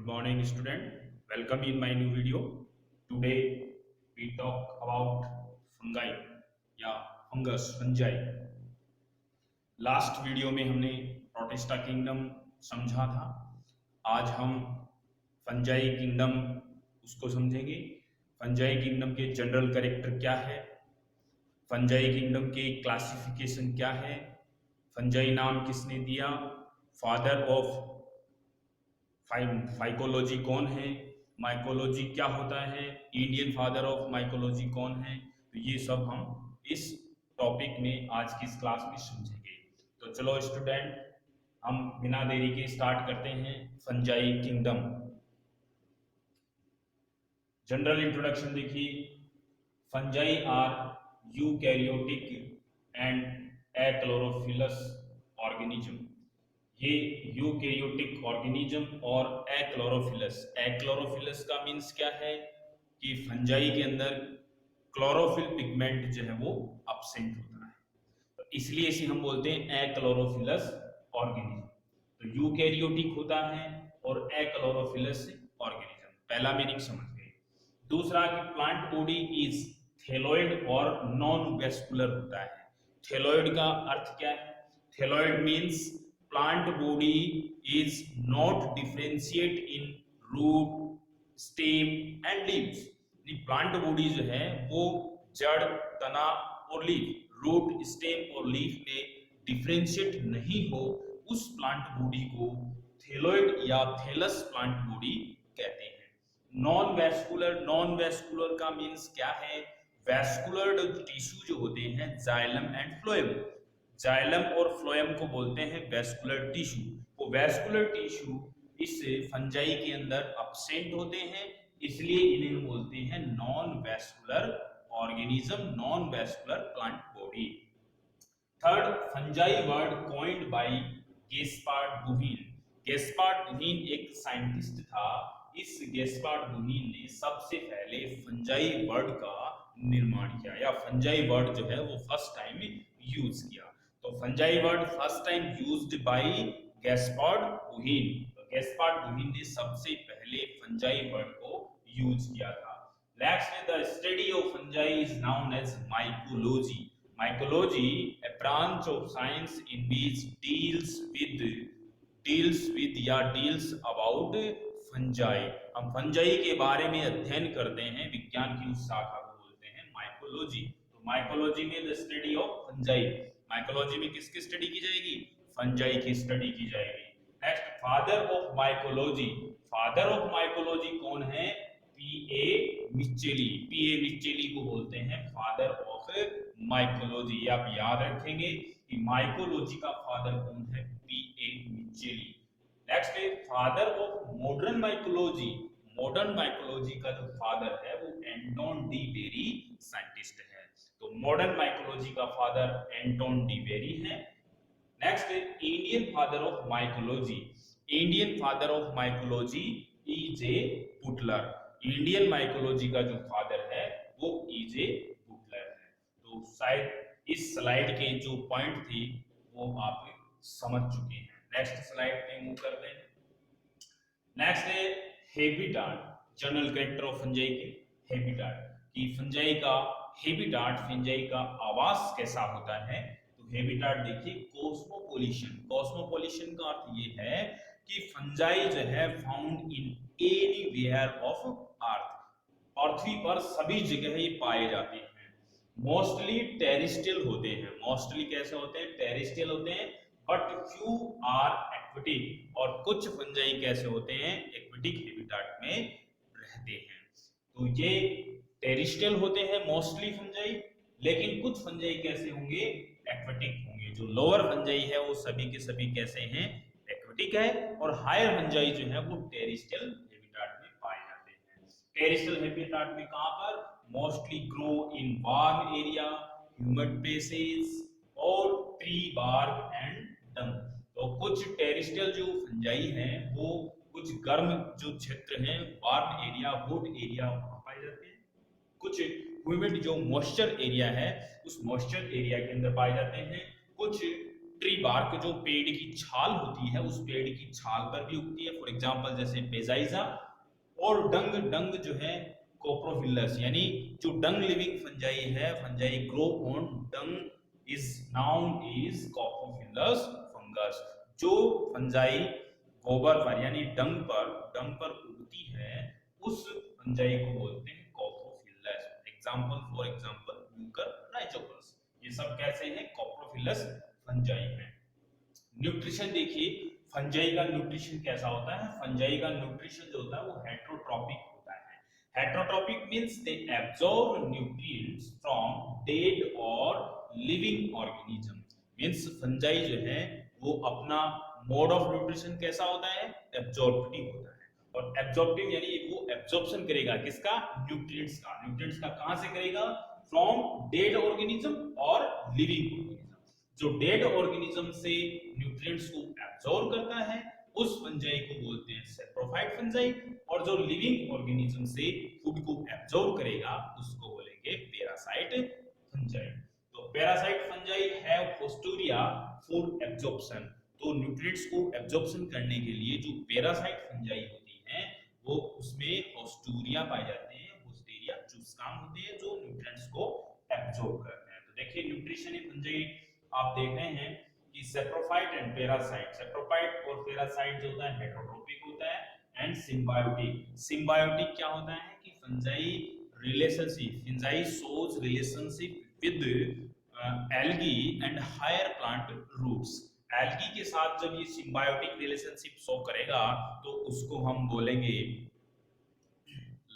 Good morning, student. Welcome in my new video. Today we talk about fungi या fungi. Last video में हमने protista kingdom समझा था। आज हम फंजाई किंगडम उसको समझेंगे। फंजाई किंगडम के जनरल कैरेक्टर क्या है, फंजाई किंगडम के क्लासिफिकेशन क्या है, फंजाई नाम किसने दिया, फादर ऑफ फाइकोलॉजी कौन है, माइकोलॉजी क्या होता है, इंडियन फादर ऑफ माइकोलॉजी कौन है। तो ये सब हम इस टॉपिक में आज की इस क्लास में समझेंगे। तो चलो स्टूडेंट, हम बिना देरी के स्टार्ट करते हैं फंजाई किंगडम। जनरल इंट्रोडक्शन देखिए, fungi are eukaryotic and achlorophyllous organism. ये यूकैरियोटिक ऑर्गेनिज्म और एक्लोरोफिलस का मीन्स क्या है कि फंजाई के अंदर क्लोरोफिल पिगमेंट जो है वो अब्सेंट होता है, तो इसलिए इसे हम बोलते हैं एक्लोरोफिलस ऑर्गेनिज्म। तो यूकैरियोटिक होता है और एक्लोरोफिलस ऑर्गेनिज्म, पहला मीनिंग समझ गए। दूसरा कि प्लांट बॉडी इज थैलोइड और नॉन वेस्कुलर होता है। थैलोइड का अर्थ क्या है? Thalloid means plant body is not differentiate in root, stem and leaves। Plant body जो है वो जड़, तना और लीफ, रूट, स्टेम और लीफ में डिफरेंशिएट नहीं हो, उस प्लांट बॉडी को थैलोइड या थैलस प्लांट बॉडी कहते हैं। नॉन वेस्कुलर का मीन्स क्या है? वेस्कुलर टिश्यू जो होते हैं जाइलम एंड फ्लोएम, जाइलम और फ्लोएम को बोलते हैं वेस्कुलर टिश्यू। वो वेस्कुलर टिश्यू इस फंजाई के अंदर अब्सेंट होते हैं, इसलिए इन्हें बोलते हैं non vascular organism, non vascular plant body. Third, fungi word coined by Gaspard Bauhin. Gaspard Bauhin एक साइंटिस्ट था। इस गेस्पार्ड बुहीन ने सबसे पहले फंजाई वर्ड का निर्माण किया, या फंजाई वर्ड जो है वो फर्स्ट टाइम यूज किया। तो fungi word first time used by Gaspard Bauhin. तो गेस्पार्ड बुहीन ने सबसे पहले फंजाई वर्ड को यूज किया था। Next, the study of fungi is known as mycology. Mycology a branch of science in which deals about fungi। हम fungi के बारे में अध्ययन करते हैं, विज्ञान की उस शाखा को बोलते हैं माइकोलॉजी। तो माइकोलॉजी में the study of fungi, mycology में किसकी स्टडी की जाएगी? फंजाई की स्टडी की जाएगी। Next, father of mycology. Father of mycology कौन है? पीए मिचेली। पीए मिचेली को बोलते हैं फादर ऑफ माइकोलॉजी। आप याद रखेंगे कि माइकोलॉजी का फादर कौन है? पीए मिचेली। नेक्स्ट है father of modern mycology. Modern mycology का जो फादर है वो एंटोन डी बेरी साइंटिस्ट है। तो मॉडर्न माइकोलॉजी का फादर एंटोन डी बेरी है। नेक्स्ट है Indian father of mycology. Indian father of mycology E J. Butler. Indian mycology का जो फादर है वो ई.जे. बुटलर है। तो शायद इस स्लाइड के जो पॉइंट थे वो आप समझ चुके हैं। नेक्स्ट स्लाइड पे मूव करते हैं। नेक्स्ट है habitat. General character of fungi के हैबिटाट, कि फंजाई का हैबिटाट, फंजाई का आवास कैसा होता है। तो हैबिटाट देखिए, कॉस्मोपोलिशन। कॉस्मोपोलिशन का अर्थ ये है कि फंजाई जो है found in anywhere of earth, पृथ्वी पर सभी जगह ये पाए जाते हैं। मोस्टली टेरेस्ट्रियल होते हैं। मोस्टली कैसे होते हैं? टेरेस्ट्रियल होते हैं, बट फ्यू आर एक्वेटिक। और कुछ फंजाई कैसे होते हैं? एक्वेटिक हैबिटाट में रहते हैं। तो ये टेरेस्ट्रियल होते हैं मोस्टली फंजाई, लेकिन कुछ फंजाई कैसे होंगे? एक्वेटिक होंगे। जो लोअर फंजाई है वो सभी के सभी कैसे हैं? एक्वेटिक है। और हायर फंजाई जो है वो टेरेस्ट्रियल हैबिटाट में पाए जाते हैं। टेरेस्ट्रियल हैबिटाट में कहां पर? Mostly grow in warm area, humid places और ट्री बार्क एंड डंग। तो कुछ टेरेस्ट्रियल जो फंजाई हैं वो कुछ गर्म जो क्षेत्र हैं, वार्म एरिया, वुड एरिया, वहां पाए जाते हैं। कुछ ह्यूमिड जो मॉइस्चर एरिया है उस मॉइस्चर एरिया के अंदर पाए जाते हैं। कुछ ट्री बार्क, जो पेड़ की छाल होती है, उस पेड़ की छाल पर भी उगती है, फॉर एग्जांपल जैसे बेजाइजा। और डंग, डंग जो है कोप्रोफिलस, यानी जो डंग लिविंग फंजाई है, fungi grow on dung is known is coprophilous fungus. जो फंजाई गोबर पर यानी डंग पर उगती है, उस फंजाई को बोलते हैं कोप्रोफिलस। एग्जांपल, फॉर एग्जांपल यूकर राइजोपस, ये सब कैसे हैं? कोप्रोफिलस फंजाई में। न्यूट्रिशन देखिए, फंजाई का न्यूट्रिशन कैसा होता है? फंजाई का न्यूट्रिशन जो होता है वो हेट्रोट्रॉपिक होता है। Heterotrophic means they absorb nutrients from dead और लिविंग ऑर्गेनिज्म। मींस फंजाई जो है वो अपना मोड ऑफ न्यूट्रिशन कैसा होता है? एब्जॉर्प्टिव होता है। और एब्जॉर्प्टिव यानी वो एब्जॉर्प्शन करेगा किसका? न्यूट्रिएंट्स का। न्यूट्रिएंट्स का कहां से करेगा? फ्रॉम डेड ऑर्गेनिज्म और लिविंग ऑर्गेनिज्म। जो डेड ऑर्गेनिज्म से न्यूट्रिएंट्स को एब्जॉर्ब करता है, उस फंजाई को बोलते हैं सैप्रोफाइट फंजाई। और जो लिविंग ऑर्गेनिज्म से फूड को एब्जॉर्ब करेगा, उसको बोलेंगे पैरासाइट फंजाई। तो parasite fungi have haustoria for absorption. तो न्यूट्रिएंट्स को एब्जॉर्प्शन करने के लिए जो पैरासाइट फंजाई होती है, वो उसमें पोस्टूरिया पाए जाते हैं, पोस्टीरिया चूस्काम होते हैं, जो न्यूट्रिएंट्स को एब्जॉर्ब करते हैं। तो देखिए न्यूट्रिशन इन फंजाई आप देख रहे हैं कि सेप्रोफाइट एंड पैरासाइट। सेप्रोफाइट और पैरासाइट जो होता है हेटेरोट्रोपिक होता है एंड सिम्बायोटिक। सिम्बायोटिक क्या होता है कि fungi relationship, fungi shows relationship with algae and higher plant roots. Algae के साथ जब ये सिम्बायोटिक रिलेशनशिप शो करेगा, तो उसको हम बोलेंगे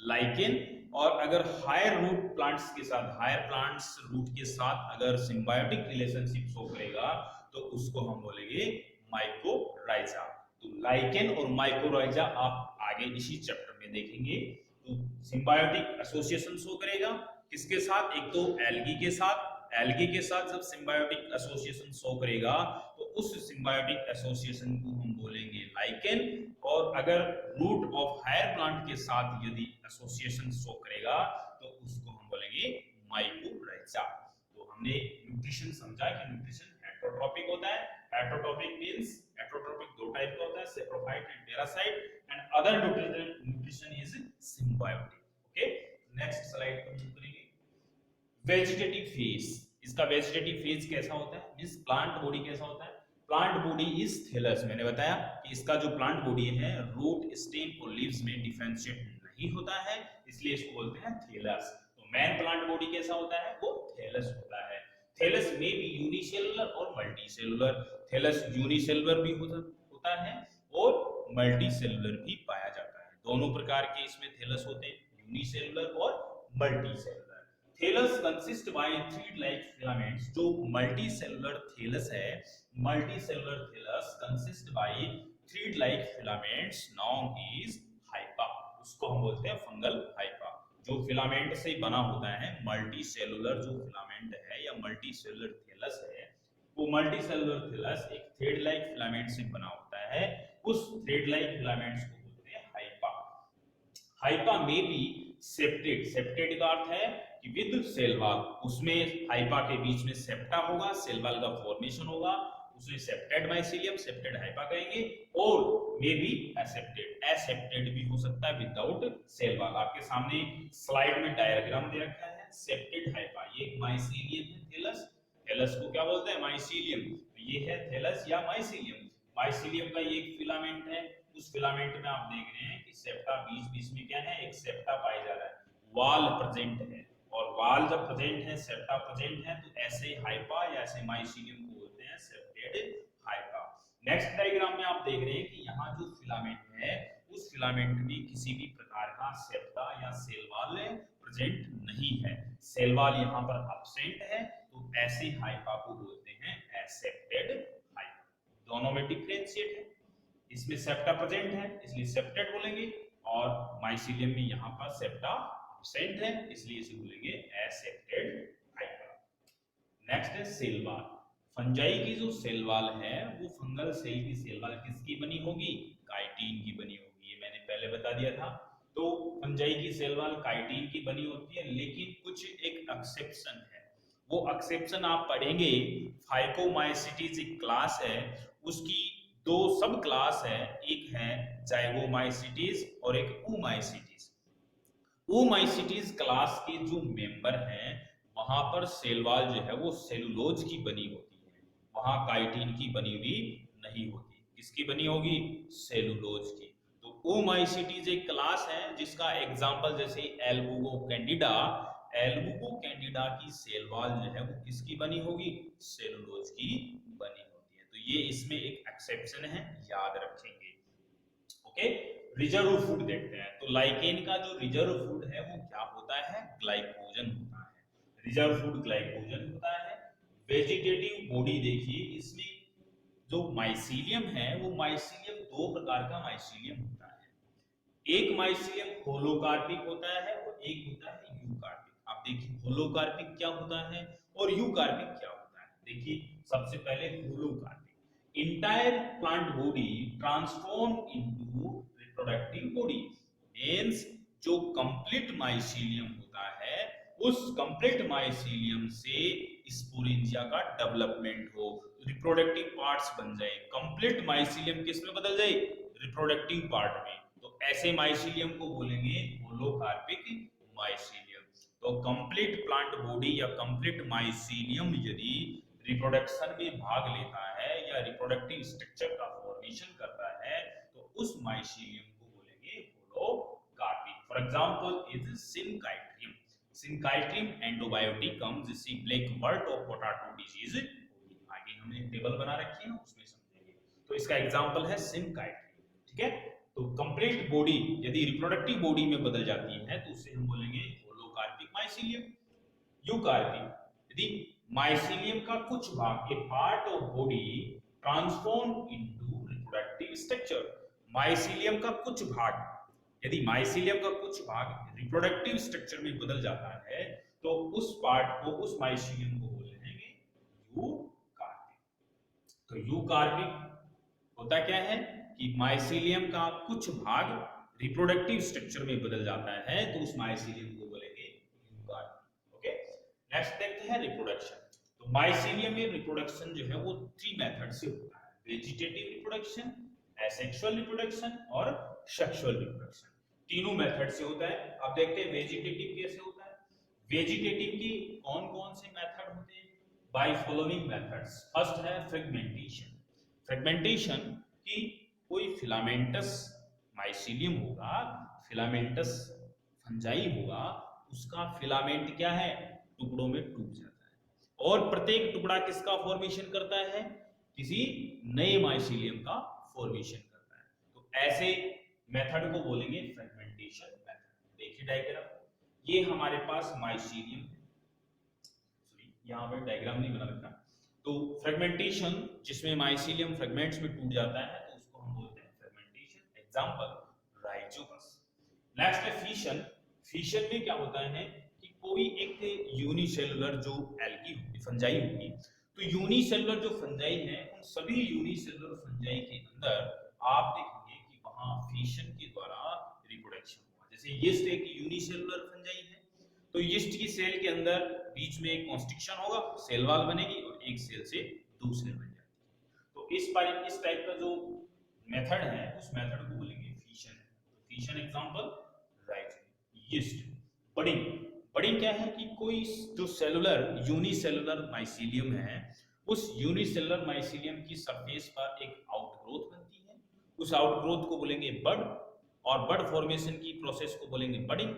लाइकेन। और अगर हायर रूट प्लांट्स के साथ, हायर प्लांट्स रूट के साथ अगर सिम्बायोटिक रिलेशनशिप शो करेगा, तो उसको हम बोलेंगे माइकोराइजा। तो लाइकेन और माइकोराइजा आप आगे इसी चैप्टर में देखेंगे। तो सिम्बायोटिक एसोसिएशन शो करेगा किसके साथ? एक तो एल्गी के साथ। एल्गी के साथ जब सिम्बायोटिक एसोसिएशन शो करेगा, तो उस सिम्बायोटिक एसोसिएशन को हम बोलेंगे लाइकेन। और अगर रूट ऑफ हायर प्लांट के साथ यदि एसोसिएशन शो करेगा, तो उसको हम बोलेंगे माइकोराइजा। तो हमने न्यूट्रिशन समझा कि न्यूट्रिशन हेटेरोट्रॉपिक होता है। हेटेरोट्रॉपिक मींस हेटेरोट्रॉपिक दो टाइप का होता है, saprophyte and parasite, and other nutrition is symbiotic. Okay, next slide पर मूव करेंगे। वेजिटेटिव फेज, इसका वेजिटेटिव फेज कैसा होता है? मींस प्लांट बॉडी कैसा होता है? Plant body is thallus. मैंने बताया कि इसका जो प्लांट बॉडी है, रूट, स्टेम और लीव्स में डिफरेंशिएट नहीं होता है, इसलिए इसको बोलते हैं थैलस। तो मैन प्लांट बॉडी कैसा होता है? वो थैलस होता है। थैलस में भी यूनिसेलुलर और मल्टीसेलुलर। थैलस यूनिसेलुलर भी होता है और मल्टीसेलुलर भी पाया जाता है। दोनों प्रकार के इसमें थैलस होते हैं, यूनिसेलुलर और multicellular. Thallus consist by thread like filaments. जो मल्टीसेलुलर थैलस है, multicellular thallus consist by thread like filaments known is hypha. उसको हम बोलते हैं फंगल हाइपा। जो फिलामेंट से बना होता है, मल्टीसेलुलर जो फिलामेंट है या मल्टीसेलुलर थैलस है, वो मल्टीसेलुलर थैलस एक थ्रेड लाइक फिलामेंट से बना होता है। उस थ्रेड लाइक फिलामेंट्स को बोलते हैं हाइपा। हाइपा में भी सेप्टेड, सेप्टेड का अर्थ है कि विद सेल वॉल, उसमें हाइपा के बीच में सेप्टा होगा, सेल वॉल का फॉर्मेशन होगा, उसे सेप्टेड माइसीलियम, सेप्टेड हाइपा कहेंगे। और मे बी एसेप्टेड, एसेप्टेड भी हो सकता है विदाउट सेल वॉल। आपके सामने स्लाइड में डायग्राम दे रखा है सेप्टेड हाइपा, ये माइसीलियम है थैलस। थैलस को क्या बोलते हैं? माइसीलियम। ये है थैलस या माइसीलियम। माइसीलियम का ये एक फिलामेंट है। उस फिलामेंट में आप देख रहे हैं कि सेप्टा बीच बीच में क्या है? एक सेप्टा पाया जा रहा है, वाल प्रेजेंट है। और वाल जब प्रेजेंट है, सेप्टा प्रेजेंट है, तो ऐसे हाइपा या ऐसे माइसीलियम को बोलते हैं सेप्टेड हाइपा। नेक्स्ट डायग्राम में आप देख रहे हैं कि यहाँ जो फिलामेंट है, उस फिलामेंट में किसी भी प्रकार का सेप्टा या सेल वॉल प्रेजेंट नहीं है, सेल वॉल यहाँ पर एब्सेंट है, तो ऐसे हाइपा को बोलते हैं एसेप्टेड हाइपा। दोनों में डिफरेंशिएट है, इसमें सेप्टा प्रेजेंट है इसलिए सेप्टेड बोलेंगे, और माइसीलियम में यहाँ पर सेप्टा एब्सेंट है, इसलिए इसे बोलेंगे एसेप्टेड हाइपा। नेक्स्ट है सेल वॉल। फंजाई की जो सेल वॉल है, वो फंगल सेल की सेल वॉल किसकी बनी होगी? काइटिन की बनी होगी। ये मैंने पहले बता दिया था। तो फंजाई की सेल वॉल काइटिन की बनी होती है, लेकिन कुछ एक एक्सेप्शन है। वो एक्सेप्शन आप पढ़ेंगे। फाइकोमाइसिटीज एक क्लास है, उसकी दो सब क्लास है, एक है जाइगोमाइसिटीज और एक oomaisites। oomaisites क्लास के जो मेंबर हैं वहां पर सेल वॉल जो है वो सेलुलोज की बनी होती है, वहां काइटिन की बनी हुई नहीं होती। किसकी बनी होगी? सेलुलोज की। तो oomaisites एक क्लास है जिसका एग्जांपल जैसे एल्बुगो कैंडिडा, एल्बुगो कैंडिडा की सेल वॉल जो है वो किसकी बनी होगी? सेलुलोज की बनी होती है। तो ये इसमें एक एक्सेप्शन है, याद रखेंगे। ओके, रिजर्व फूड देखते हैं। तो लाइकेन का जो रिजर्व फूड है वो क्या होता है? ग्लाइकोजन होता है। रिजर्व फूड ग्लाइकोजन होता है। वेजिटेटिव बॉडी देखिए, इसमें जो माइसीलियम है वो माइसीलियम दो प्रकार का माइसीलियम होता है। एक माइसीलियम होलोकार्पिक होता है और एक होता है यूकार्पिक। आप देखिए होलोकार्पिक क्या होता है और यूकार्पिक क्या होता है। देखिए सबसे पहले होलोकार्पिक, entire plant body transform into reproductive body, means जो कंप्लीट माइसीलियम होता है उस कंप्लीट माइसीलियम से स्पोरेंजिया का डेवलपमेंट हो, रिप्रोडक्टिव पार्ट्स बन जाए। कंप्लीट माइसीलियम किस में बदल जाए? रिप्रोडक्टिव पार्ट में। तो ऐसे माइसीलियम को बोलेंगे होलोकार्पिक माइसीलियम। तो कंप्लीट प्लांट बॉडी या कंप्लीट माइसीलियम यदि रिप्रोडक्शन में भाग लेता है या रिप्रोडक्टिव स्ट्रक्चर का फॉर्मेशन करता है तो उस माइसीलियम को बोलेंगे holocarpic. For example is Synchytrium. Synchytrium endobioticum जिससे black wart of potato disease, आगे हमने टेबल बना रखी है उसमें समझेंगे। तो इसका एग्जांपल है सिनकाइट्रियम। ठीक है, तो कंप्लीट बॉडी यदि रिप्रोडक्टिव बॉडी में बदल जाती है तो उसे हम बोलेंगे होलोकार्पिक माइसीलियम। यूकार्पिक यदि माइसीलियम का कुछ भाग, a part of body transform into reproductive structure. Mycelium का कुछ भाग, यदि माइसीलियम का कुछ भाग रिप्रोडक्टिव स्ट्रक्चर में बदल जाता है तो उस पार्ट को, उस माइसीलियम को बोलेंगे यूकार्पिक। तो यूकार्पिक होता क्या है कि माइसीलियम का कुछ भाग रिप्रोडक्टिव स्ट्रक्चर में बदल जाता है तो उस माइसीलियम को बोलेंगे यूकार्पिक। ओके, नेक्स्ट देखते हैं रिप्रोडक्शन। तो माइसीलियम में रिप्रोडक्शन जो है वो 3 मेथड से होता है, वेजिटेटिव रिप्रोडक्शन, एसेक्सुअल रिप्रोडक्शन और सेक्सुअल रिप्रोडक्शन। तीनों मेथड से होता है। अब देखते हैं वेजिटेटिव कैसे होता है। वेजिटेटिव की कौन-कौन से मेथड होते हैं? By following methods. फर्स्ट है फ्रेगमेंटेशन। फ्रेगमेंटेशन की कोई फिलामेंटस माइसीलियम होगा, फिलामेंटस फंजाई होगा, उसका फिलामेंट क्या है? टुकड़ों में टूट जाता है और प्रत्येक टुकड़ा किसका फॉर्मेशन करता है? किसी नए माइसीलियम का फॉर्मेशन करता है। तो ऐसे मेथड को बोलेंगे फ्रेगमेंटेशन मेथड। देखिए डायग्राम, ये हमारे पास माइसीलियम है, सॉरी यहाँ पे डायग्राम नहीं बना रखा। तो फ्रेगमेंटेशन जिसमें माइसीलियम फ्रेगमेंट्स में टूट जाता है तो उसको हम बोलते हैं फ्रेगमेंटेशन। Example Rhizopus. नेक्स्ट है फिशन। फिशन में क्या होता है कि कोई एक यूनिसेलुलर जो एल्गी होगी, फंजाई होगी, तो यूनिसेलुलर जो फंजाई है उन सभी यूनिसेलुलर फंजाई के अंदर आप देखेंगे कि वहां फिशन के द्वारा रिप्रोडक्शन हुआ। जैसे यीस्ट एक यूनिसेलुलर फंजाई है तो यीस्ट की सेल के अंदर बीच में एक कॉन्स्ट्रिक्शन होगा, सेल वॉल बनेगी और एक सेल से दूसरे बन जाती है। तो इस टाइप का जो मेथड है उस मेथड को बोलेंगे फिशन। तो fission example right yeast. Budding. Budding क्या है कि कोई जो सेलुलर यूनिसेलुलर माइसीलियम है उस यूनिसेलुलर माइसीलियम की सरफेस पर एक आउटग्रोथ बनती है, उस आउटग्रोथ को बोलेंगे बड और बड फॉर्मेशन की प्रोसेस को बोलेंगे बडिंग।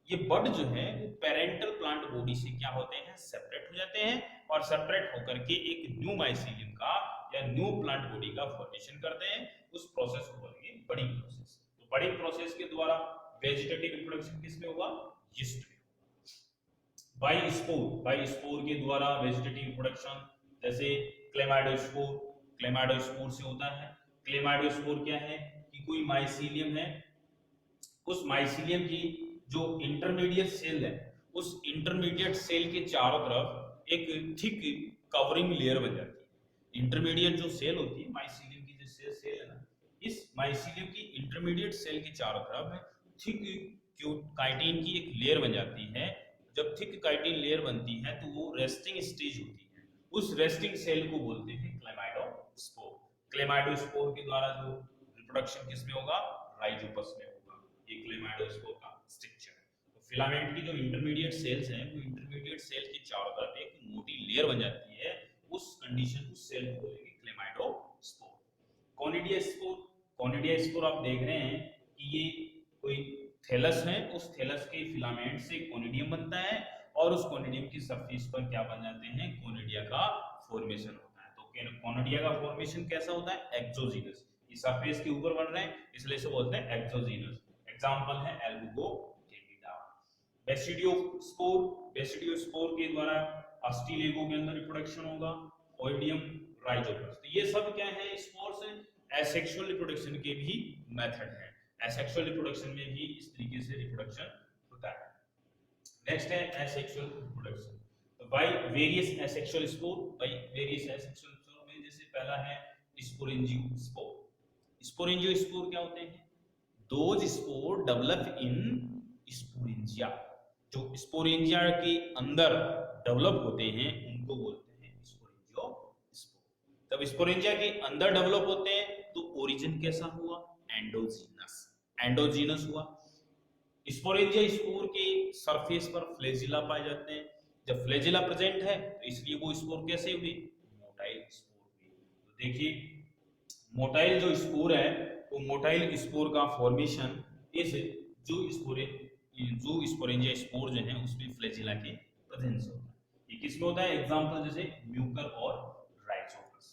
ये बड जो है वो पेरेंटल प्लांट बॉडी से क्या होते हैं? सेपरेट हो जाते हैं और सेपरेट होकर के एक न्यू माइसीलियम का या न्यू प्लांट बॉडी का फॉर्मेशन करते हैं। उस प्रोसेस को बोलेंगे बडिंग प्रोसेस। तो बडिंग प्रोसेस के द्वारा वेजिटेटिव रिप्रोडक्शन किसमें होगा? यीस्ट में। बाय स्पोर के द्वारा वेजिटेटिव रिप्रोडक्शन जैसे क्लेमाइडोस्पोर, क्लेमाइडोस्पोर से होता है। क्लेमाइडोस्पोर क्या है कि कोई माइसीलियम है, उस माइसीलियम की जो इंटरमीडिएट सेल है उस इंटरमीडिएट सेल के चारों तरफ एक थिक कवरिंग लेयर बन जाती है। इंटरमीडिएट जो सेल होती है माइसीलियम की, जो सेल है ना, इस माइसीलियम की इंटरमीडिएट सेल के चारों तरफ थिक काइटिन की एक लेयर बन जाती है। जब थिक काइटिन लेयर बनती है तो वो रेस्टिंग स्टेज होती है, उस रेस्टिंग सेल को बोलते हैं क्लेमाइडोस्पोर। क्लेमाइडोस्पोर के द्वारा जो रिप्रोडक्शन किसमें होगा, राइजोपस में होगा। ये क्लेमाइडोस्पोर का स्ट्रक्चर है। तो फिलामेंट की जो इंटरमीडिएट सेल्स हैं वो इंटरमीडिएट सेल की चारों तरफ एक मोटी लेयर बन जाती है, उस कंडीशन उस सेल को बोलेंगे क्लेमाइडोस्पोर। कोनिडियास्पोर, कोनिडियास्पोर आप देख रहे हैं कि ये कोई थैलस है, उस थैलस के फिलामेंट से कोनिडियम बनता है और उस कोनिडियम की सरफेस पर क्या बन जाते हैं, कोनिडिया का फॉर्मेशन होता है। तो कोनिडिया का फॉर्मेशन कैसा होता है, एक्सोजीनस, ये सरफेस के ऊपर बन रहे हैं इसलिए इसे बोलते हैं एक्सोजीनस। एग्जांपल है एल्बुगोकेमिडा। बेसिडियोस्पोर, बेसिडियोस्पोर के द्वारा अस्टिलेगो के अंदर रिप्रोडक्शन होगा, ओइडियम, राइजोपस। तो ये सब क्या है, स्पोर्स हैं। एसेक्सुअल रिप्रोडक्शन के भी मेथड है, एसेक्सुअल रिप्रोडक्शन में भी इस तरीके से रिप्रोडक्शन होता है। नेक्स्ट है एसेक्सुअल रिप्रोडक्शन। तो by various asexual spore, by various asexual spore में जैसे पहला है स्पोरेंजियोस्पोर। स्पोरेंजियोस्पोर क्या होते हैं, those spore develop in sporangia, जो स्पोरेंजिया के अंदर डेवलप होते हैं उनको बोलते हैं स्पोरेंजियोस्पोर। तब स्पोरेंजिया के अंदर डेवलप होते हैं तो ओरिजिन कैसा हुआ, एंडोजीनस, एंडोजीनस हुआ। स्पोरेंजिया स्पोर के सरफेस पर फ्लैजिला पाए जाते हैं, जब फ्लैजिला प्रेजेंट है तो इसलिए वो स्पोर कैसे हुए, मोटाइल स्पोर हुए। तो देखिए मोटाइल जो स्पोर है वो मोटाइल स्पोर का फॉर्मेशन इस जो स्पोरेंजिया स्पोर जो है उसमें फ्लैजिला के प्रेजेंस होता है। ये किसमें होता है, एग्जांपल जैसे म्यूकर और राइजोपस।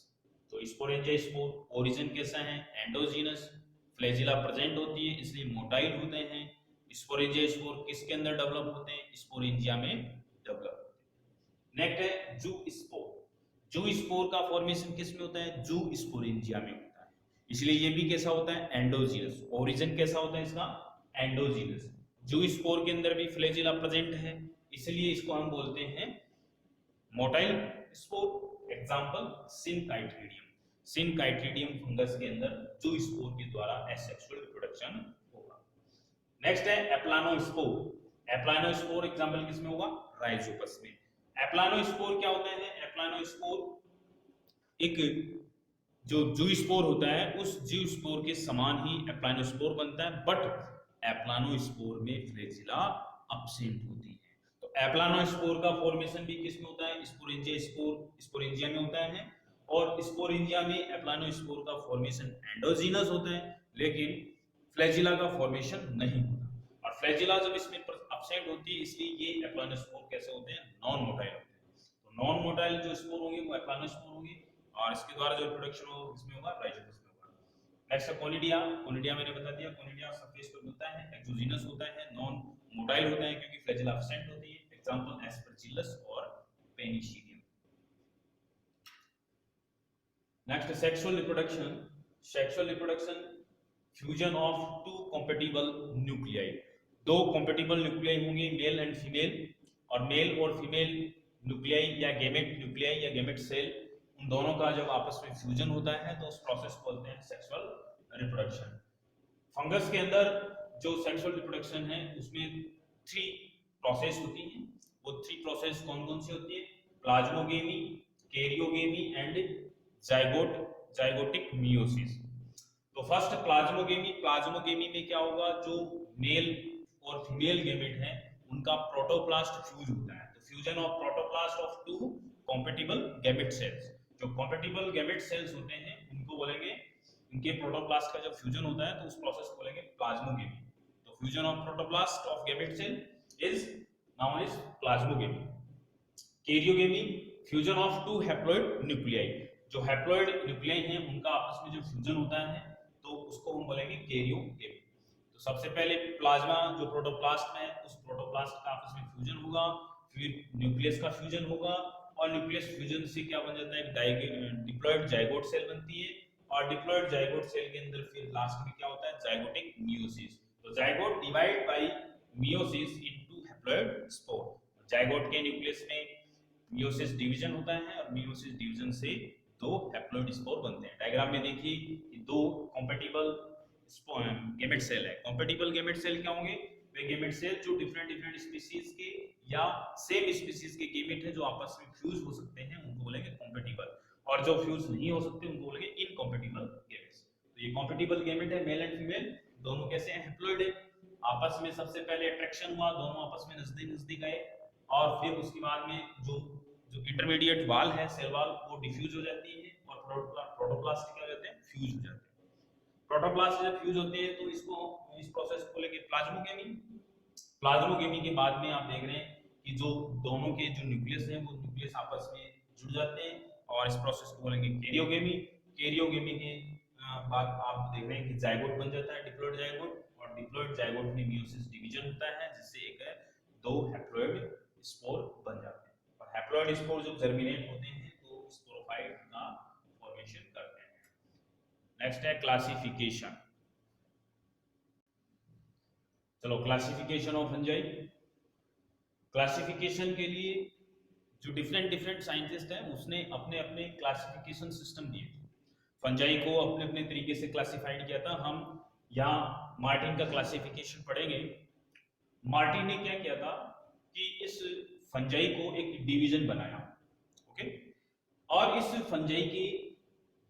तो स्पोरेंजिया स्पोर ओरिजिन कैसा है, एंडोजीनस, फ्लैजिला प्रेजेंट होती है इसलिए मोटाइल होते हैं। स्पोरेंजिया स्पोर किसके अंदर डेवलप होते हैं, स्पोरेंजिया में डेवलप होते हैं। नेक्स्ट है जू स्पोर। जू स्पोर का फॉर्मेशन किसमें होता है, जू स्पोरेंजिया में होता है, इसलिए ये भी कैसा होता है, एंडोजीनस। ओरिजिन कैसा होता है इसका, एंडोजीनस। जू स्पोर के अंदर भी फ्लैजिला प्रेजेंट है इसलिए इसको हम बोलते हैं मोटाइल स्पोर। एग्जांपल सिनकाइट्रिडियम, सिनकाइट्रिडियम फंगस के अंदर जू स्पोर के द्वारा एसेक्सुअल रिप्रोडक्शन होगा। नेक्स्ट है एप्लानोस्पोर। एप्लानोस्पोर एग्जांपल किसमें होगा, राइजोपस में। एप्लानोस्पोर क्या होता है, एप्लानोस्पोर एक जो जू स्पोर होता है उस जू स्पोर के समान ही एप्लानोस्पोर बनता है, बट एप्लानोस्पोर में फ्लैजिला एब्सेंट होती है। तो एप्लानोस्पोर का फॉर्मेशन भी किसमें होता है, स्पोरेंजिया स्पोर, स्पोरेंजिया में होता है, और स्पोरेंजिया में एप्लानोस्पोर का फॉर्मेशन एंडोजीनस होता है लेकिन फ्लैजिला का फॉर्मेशन नहीं होता। और फ्लैजिला जब इसमें एब्सेंट होती है इसलिए ये एप्लानोस्पोर कैसे होते हैं, नॉन मोटाइल होते हैं। तो नॉन मोटाइल जो स्पोर होंगे वो एप्लानोस्पोर होंगे और इसके द्वारा जो रिप्रोडक्शन होगा किसमें होगा, राइजोपस में होगा। नेक्स्ट है कोनिडिया। कोनिडिया मैंने बता दिया, कोनिडिया सरफेस पर मिलता है, एक्सोजीनस होता है, नॉन मोटाइल होता है क्योंकि फ्लैजिला एब्सेंट होती है। एग्जांपल एस्परजिलस और Penicillium. Next sexual reproduction. Sexual reproduction fusion of two compatible nuclei, दो कॉम्पेटिबल न्यूक्लियाई होंगे मेल एंड फीमेल, और मेल और फीमेल न्यूक्लियाई या गैमेट न्यूक्लियाई या गैमेट सेल, उन दोनों का जब आपस में फ्यूजन होता है तो उस प्रोसेस को बोलते हैं सेक्सुअल रिप्रोडक्शन। फंगस के अंदर जो सेक्सुअल रिप्रोडक्शन है उसमें 3 प्रोसेस होती हैं। वो 3 प्रोसेस कौन कौन सी होती है, plasmogamy, karyogamy and zygotic meiosis. तो फर्स्ट प्लाज्मोगेमी, प्लाज्मोगेमी में क्या होगा, जो मेल और फीमेल गैमेट है उनका प्रोटोप्लास्ट फ्यूज होता है। तो fusion of protoplast of 2 compatible gamete cells, जो कॉम्पेटिबल गैमेट सेल्स होते हैं उनको बोलेंगे, इनके प्रोटोप्लास्ट का जब फ्यूजन होता है तो उस प्रोसेस को बोलेंगे प्लाज्मोगेमी। तो fusion of protoplast of gamete cell is known as plasmogamy. Karyogamy, fusion of 2 haploid nuclei, जो हैप्लॉइड न्यूक्लियाई हैं उनका आपस में जो फ्यूजन होता है तो उसको हम बोलेंगे कैरियोगेमी। तो सबसे पहले प्लाज्मा जो प्रोटोप्लास्ट में है उस प्रोटोप्लास्ट का आपस में फ्यूजन होगा, फिर न्यूक्लियस का फ्यूजन होगा और न्यूक्लियस फ्यूजन से क्या बन जाता है, डिप्लॉइड जाइगोट सेल बनती है, और डिप्लॉइड जाइगोट सेल के अंदर फिर लास्ट में क्या होता है, जाइगोटिक मियोसिस। तो zygote divide by meiosis into haploid spore. Zygote के न्यूक्लियस में मियोसिस डिवीजन होता है और मियोसिस डिवीजन से 2 हैप्लॉइड स्पोर बनते हैं। डायग्राम में देखिए कि 2 कॉम्पेटिबल गैमेट सेल है। कॉम्पेटिबल गैमेट सेल क्या होंगे, वे गेमेट से जो डिफरेंट डिफरेंट स्पीसीज के या सेम स्पीसीज के गेमेट है जो आपस में फ्यूज हो सकते हैं उनको बोलेंगे कॉम्पेटिबल, और जो फ्यूज नहीं हो सकते उनको बोलेंगे इनकॉम्पेटिबल गेमेट्स। तो ये कॉम्पेटिबल गेमेट है, मेल एंड फीमेल दोनों कैसे हैं, हैप्लॉइड है, आपस में सबसे पहले अट्रैक्शन हुआ, दोनों आपस में नजदीक नजदीक आए, और फिर उसके बाद में जो जो इंटरमीडिएट वाल है सेल वाल वो डिफ्यूज हो जाती है और प्रोटोप्लास्ट क्या कहते हैं, फ्यूज हो जाते हैं। प्रोटोप्लास्ट जब फ्यूज होते हैं तो इसको इस प्रोसेस को बोलेंगे प्लाज्मोगेमी। प्लाज्मोगेमी के बाद में आप देख रहे हैं कि जो दोनों के जो न्यूक्लियस हैं वो न्यूक्लियस आपस में जुड़ जाते हैं और इस प्रोसेस को बोलेंगे कैरियोगेमी। कैरियोगेमी के बाद आप देख रहे हैं कि जाइगोट बन जाता है, डिप्लॉइड जाइगोट, और डिप्लॉइड जाइगोट में मियोसिस डिवीजन होता है जिससे एक दो हैप्लॉइड स्पोर बन जाते हैं, और हैप्लॉइड स्पोर जब जर्मिनेट होते हैं तो स्पोरोफाइट का फॉर्मेशन करते हैं। नेक्स्ट है क्लासिफिकेशन। चलो क्लासिफिकेशन ऑफ फंजाई। क्लासिफिकेशन के लिए जो डिफरेंट डिफरेंट साइंटिस्ट हैं उसने अपने अपने क्लासिफिकेशन सिस्टम दिए थे, फंजाई को अपने अपने तरीके से क्लासिफाइड किया था। हम यहाँ मार्टिन का क्लासिफिकेशन पढ़ेंगे। मार्टिन ने क्या किया था कि इस फंजाई को एक डिवीजन बनाया, ओके, और इस फंजाई के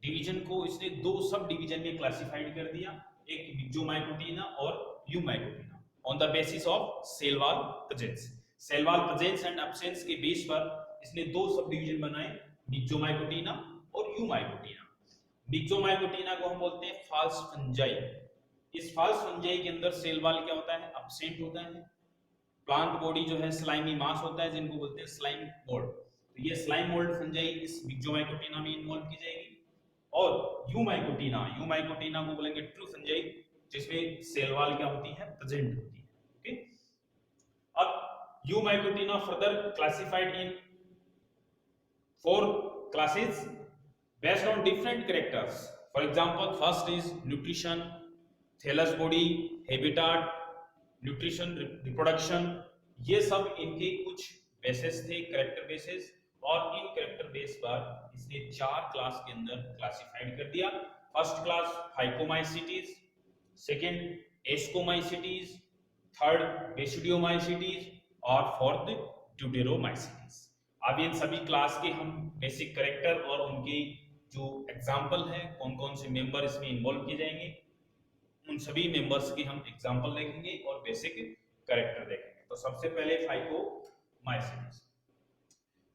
डिवीजन को इसने दो सब डिवीजन में क्लासिफाइड कर दिया, एक मिक्सोमाइकोटिना और Eumycotina, on the basis of cell wall presence. Cell wall presence and absence के बेस पर इसने दो सब डिवीजन बनाए, मिक्सोमाइकोटिना और यूमाइकोटिना। मिक्सोमाइकोटिना को हम बोलते हैं फाल्स फंजाई। इस फाल्स फंजाई के अंदर सेल वॉल क्या होता है, एब्सेंट होता है, प्लांट बॉडी जो है स्लाइमी मास होता है जिनको बोलते हैं स्लाइम मोल्ड। तो ये स्लाइम मोल्ड फंजाई इस मिक्सोमाइकोटिना में इन्वॉल्व की जाएगी। और यूमाइकोटिना को बोलेंगे ट्रू फंजाई जिसमें सेल वॉल क्या होती है, प्रेजेंट होती है, ओके। अब Eumycotina further classified in 4 classes based on different characters. For example, first is nutrition, thallus body, habitat, nutrition, reproduction। ये सब इनके कुछ बेसिस थे, करेक्टर बेसिस, और इन करेक्टर बेस पर इसने 4 क्लास के अंदर क्लासिफाइड कर दिया। First class phycomycetes, second ascomycetes, third basidiomycetes और फोर्थ ट्यूटेरोमाइसिटीज। अब इन सभी क्लास के हम बेसिक करेक्टर और उनकी जो एग्जाम्पल है, कौन कौन से मेंबर इसमें इन्वॉल्व किए जाएंगे, उन सभी मेंबर्स की हम एग्जाम्पल देखेंगे और बेसिक करेक्टर देखेंगे। तो सबसे पहले फाइकोमाइसिटीज।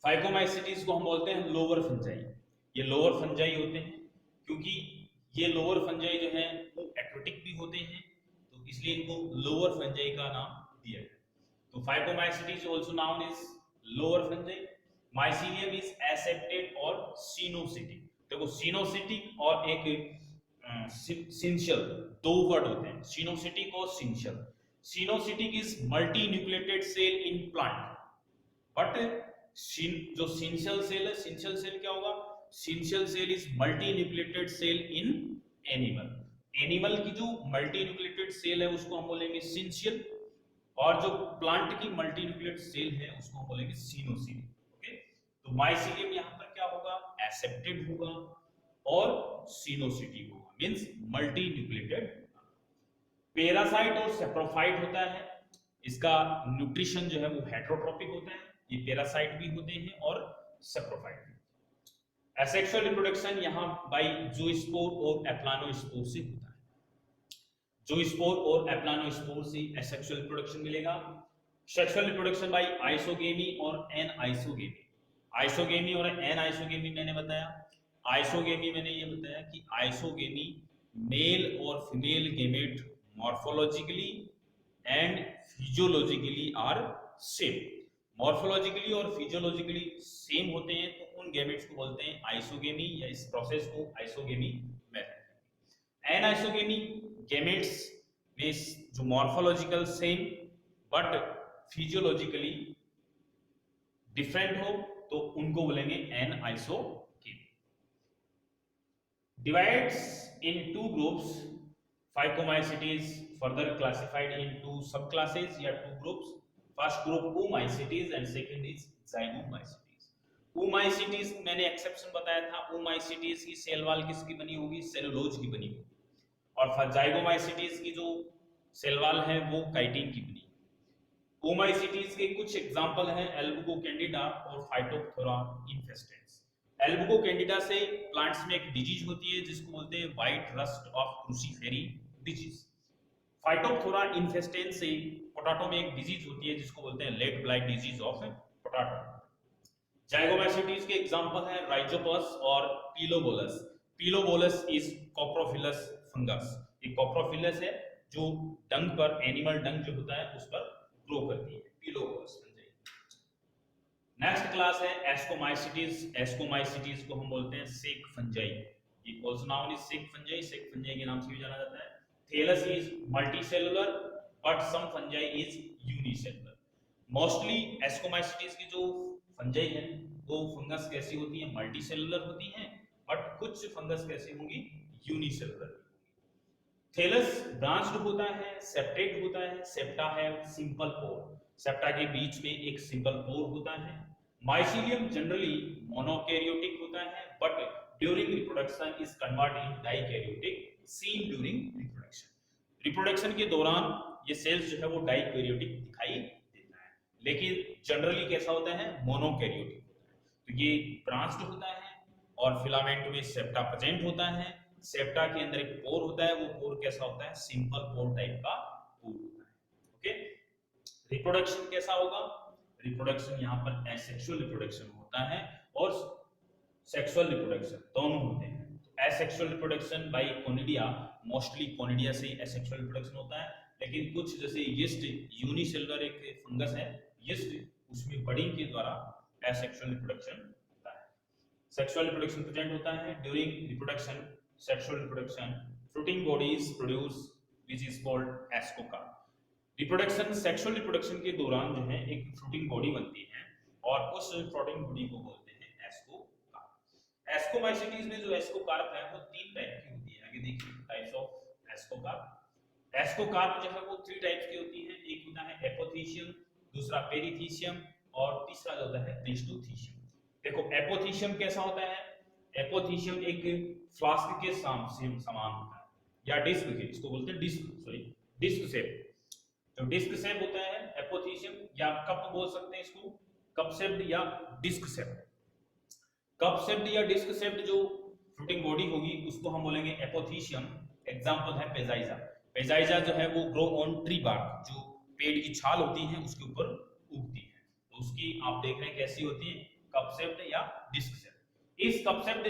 फाइकोमाइसिटीज को हम बोलते हैं लोअर फंजाई। ये लोअर फंजाई होते हैं क्योंकि ये लोअर फंजाई जो है वो एक्वेटिक भी होते हैं, तो इसलिए इनको लोअर फंजाई का नाम दिया गया। तो phycomycetes also known is lower fungi. Mycelium is एसेप्टेड और सिनोसिटिक। देखो सिनोसिटिक और एक सिंशियल, दो वर्ड होते हैं, सिनोसिटिक और syncytial. Coenocytic is multi nucleated cell in plant, but जो सिंशियल सेल है, सिंशियल सेल क्या होगा, syncytial cell is multi nucleated cell in animal. Animal की जो मल्टी न्यूक्लिएटेड सेल है उसको हम बोलेंगे सिंशियल, और जो प्लांट की मल्टी न्यूक्लिएटेड सेल है उसको हम बोलेंगे सिनोसिल, ओके। तो माइसीलियम यहाँ पर क्या होगा, एसेप्टेड होगा और सिनोसिटिक होगा, मींस मल्टी न्यूक्लिएटेड। पैरासाइट और सेप्रोफाइट होता है, इसका न्यूट्रिशन जो है वो हेटेरोट्रोपिक होता है, ये पैरासाइट भी होते हैं और सेप्रोफाइट भी। एसेक्सुअल रिप्रोडक्शन यहाँ बाय ज़ूस्पोर और एप्लानोस्पोर से होता है। ज़ूस्पोर और एप्लानोस्पोर से एसेक्सुअल रिप्रोडक्शन मिलेगा। सेक्सुअल रिप्रोडक्शन बाय आइसोगेमी और एनआइसोगेमी। आइसोगेमी और एनआइसोगेमी मैंने बताया। आइसोगेमी मैंने ये बताया कि आइसोगेमी मेल और female gamete morphologically and physiologically are same. Morphologically और फिजियोलॉजिकली सेम होते हैं तो उन गेमेट्स को बोलते हैं आइसोगेमी, या इस प्रोसेस को आइसोगेमी मेथड। एनाइसोगेमी गेमेट्स में जो morphological same but physiologically different हो तो उनको बोलेंगे anisogamy. Divides in 2 groups. Phycomycetes further classified into subclasses या 2 groups. First group Oomycetes and second is Zygomycetes. Oomycetes मैंने एक्सेप्शन बताया था, ओमाइसिटीज की सेल वॉल किसकी बनी होगी, सेलुलोज की बनी होगी, और ज़ाइगोमाइसिटीज की जो सेलवाल है वो काइटिन की बनी। ओमाइसीटीज के कुछ एग्जांपल हैं एल्बुको कैंडिडा और फाइटोप्थोरा इन्फेस्टेंस। एल्बुको कैंडिडा से प्लांट्स में एक डिजीज होती है जिसको बोलते हैं white rust of Cruciferae disease. Phytophthora infestans से पोटैटो में एक डिजीज होती है जिसको बोलते हैं late blight disease of potato. Zygomycetes के एग्जांपल हैं राइजोपस और पीलोबोलस। पीलोबोलस इज कोप्रोफिलस फंगस। ये कोप्रोफिलस है जो डंग पर, एनिमल डंग जो होता है उस पर ग्रो करती है, पीलोबोलस फंजाई। नेक्स्ट क्लास है एस्कोमाइसिटीज। एस्कोमाइसिटीज को हम बोलते हैं सेक फंजाई। ये also known is sac fungi, sac fungi के नाम से भी जाना जाता है। Thallus is multicellular but some fungi is unicellular. Mostly ascomycetes की जो फंजाई है वो फंगस कैसी होती है, मल्टीसेलुलर होती हैं, बट कुछ फंगस कैसी होंगी, यूनिसेलुलर। थैलस ब्रांच्ड होता है, सेप्टेट होता है, सेप्टा है सिंपल पोर, सेप्टा के बीच में एक सिंपल पोर होता है। माइसीलियम जनरली मोनोकैरियोटिक होता है but during reproduction is convert in dikaryotic seen during reproduction. Reproduction के दौरान ये सेल्स जो है वो डाइकैरियोटिक दिखाई देता है, लेकिन जनरली कैसा होता है, मोनोकैरियोटिक होता है। तो ये ब्रांच्ड होता है और फिलामेंट में सेप्टा प्रेजेंट होता है। सेप्टा के अंदर एक पोर होता है, वो पोर कैसा होता है, सिंपल पोर टाइप का पोर होता है। ओके, रिप्रोडक्शन कैसा होगा, रिप्रोडक्शन यहाँ पर एसेक्सुअल रिप्रोडक्शन होता है और सेक्सुअल रिप्रोडक्शन दोनों होते हैं। Asexual reproduction by conidia, mostly conidia से एसेक्सुअल रिप्रोडक्शन होता है, लेकिन कुछ जैसे यीस्ट, यूनिसेलुलर एक फंगस है यीस्ट, उसमें बडिंग के द्वारा एसेक्सुअल रिप्रोडक्शन होता है। सेक्सुअल रिप्रोडक्शन प्रेजेंट होता है during reproduction, sexual reproduction fruiting body is produced which is called ascocarp। Reproduction, sexual reproduction के दौरान जो है एक फ्रूटिंग बॉडी बनती है और उस फ्रूटिंग बॉडी को बोलते हैं एस्कोकार्प। एस्कोमाइसिटीज में जो एस्कोकार्प है वो 3 टाइप की होती है। आगे देखिए टाइप्स ऑफ एस्कोकार्प। एस्कोकार्प जो है वो 3 टाइप्स की होती है। एक होता है एपोथीशियम, दूसरा पेरिथीशियम और तीसरा जो होता है क्लिस्टोथीशियम। देखो एपोथीशियम कैसा होता है, एपोथीशियम एक फ्लास्क के समान होता है या डिस्क के, इसको बोलते हैं डिस्क शेप। जो डिस्क शेप होता है एपोथीशियम, या कप बोल सकते हैं इसको, कप शेप्ड या डिस्क शेप्ड। कप शेप्ड या डिस्क शेप्ड जो फ्रूटिंग बॉडी होगी उसको हम बोलेंगे एपोथीशियम। एग्जांपल है पेजाइजा। पेजाइजा जो है वो ग्रो ऑन ट्री बार्क, जो पेड़ की छाल होती है उसके ऊपर उगती है, तो उसकी आप देख रहे हैं कैसी होती है, कप शेप्ड या डिस्क शेप्ड। इस कपसेप्ड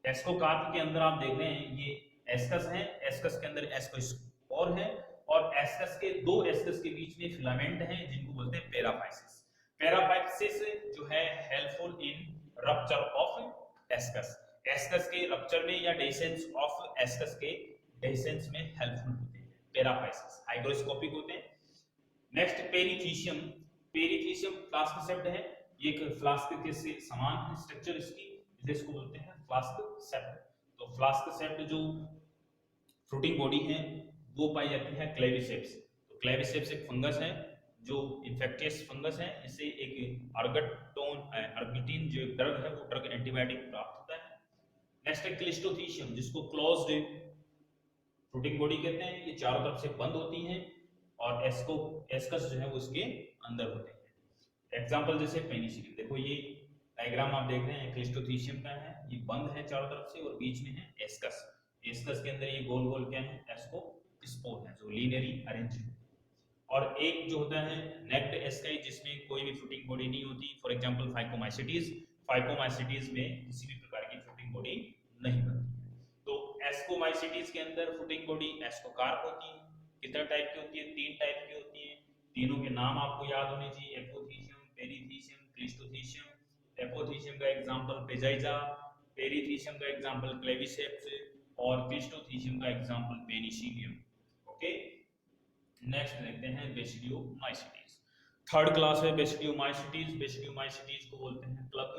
एस्कोकार्प के अंदर आप देख रहे हैं ये एस्कस है, एस्कस के अंदर एस्कोस्पोर है और एस्कस के, 2 एस्कस के बीच में फिलामेंट हैं जिनको बोलते हैं पेराफाइसिस। पेराफाइसिस जो है helpful in rupture of ascus, ascus के रप्चर में या डेसेंस ऑफ एस्कस के डेसेंस में हेल्पफुल होते हैं। पेराफाइसिस हाइग्रोस्कोपिक होते हैं। नेक्स्ट पेरिथीशियम। पेरिथीशियम फ्लास्क शेप्ड है, एक फ्लास्क के से समान स्ट्रक्चर इसकी, जिसको बोलते हैं फ्लास्क शेप्ड। तो फ्लास्क शेप्ड जो फ्रूटिंग बॉडी है वो पाई जाती है क्लेविसेप्स। तो क्लेविसेप्स एक फंगस है जो इन्फेक्टियस फंगस है, इससे एक अर्गटिन जो ड्रग है वो ड्रग एंटीबायोटिक प्राप्त होता है। नेक्स्ट है क्लिस्टोथीशियम, जिसको क्लोज्ड फ्रूटिंग बॉडी कहते हैं, ये चारों तरफ से बंद होती हैं और एस्कस जो है वो इसके अंदर होते हैं। एग्जांपल जैसे पेनिसिलिन, देखो ये डायग्राम आप देख रहे हैं क्लिस्टोथीशियम का है, ये बंद है चारों तरफ से और बीच में है एस्कस। एस्कस के अंदर ये गोल गोल क्या है, एस्कोस्पोर है जो लीनियरली अरेंज है। और एक जो होता है नेक्ड एस्काई, जिसमें कोई भी फ्रूटिंग बॉडी नहीं होती, फॉर एग्जांपल फाइकोमाइसिटीज। फाइकोमाइसिटीज में किसी भी प्रकार की फ्रूटिंग बॉडी नहीं बनती है। तो एस्कोमाइसिटीज के अंदर फ्रूटिंग बॉडी एस्कोकार्प होती है। कितने टाइप की होती है, 3 टाइप की होती है। तीनों के नाम आपको याद होने चाहिए, एपोथीशियम, पेरिथीशियम, क्लिस्टोथीशियम। एपोथीशियम का एग्जांपल पेजाइजा, पेरिथीशियम का एग्जांपल क्लेविसेप्स और क्लिस्टोथीशियम का एग्जांपल पेनिसिलियम। ओके, नेक्स्ट देखते हैं बेसिडियोमाइसिटीज। थर्ड क्लास है बेसिडियोमाइसिटीज। बेसिडियोमाइसिटीज को बोलते हैं क्लब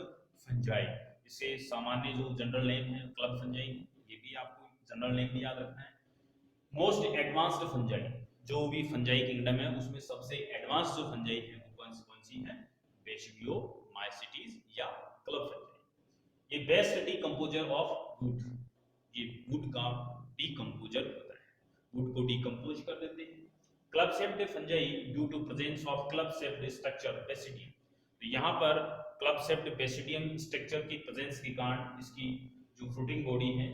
फंजाई। इसे सामान्य जो जनरल नेम है क्लब फंजाई, ये भी आपको जनरल नेम भी याद रखना है। मोस्ट एडवांस्ड फंजाई, जो भी फंजाई किंगडम है उसमें सबसे एडवांस जो फंजाई है वो कौन सी है, बेसिडियोमाइसिटीज या क्लब फंजाई। ये बेस्ट डीकंपोजर ऑफ वुड, ये वुड का डीकंपोजर होता है। वुड को डिकम्पोज कर देते हैं। Club shaped fungi due to presence of club shaped structure basidium, तो यहाँ पर क्लब शेप्ड बेसिडियम स्ट्रक्चर की प्रेजेंस के कारण इसकी जो फ्रूटिंग बॉडी है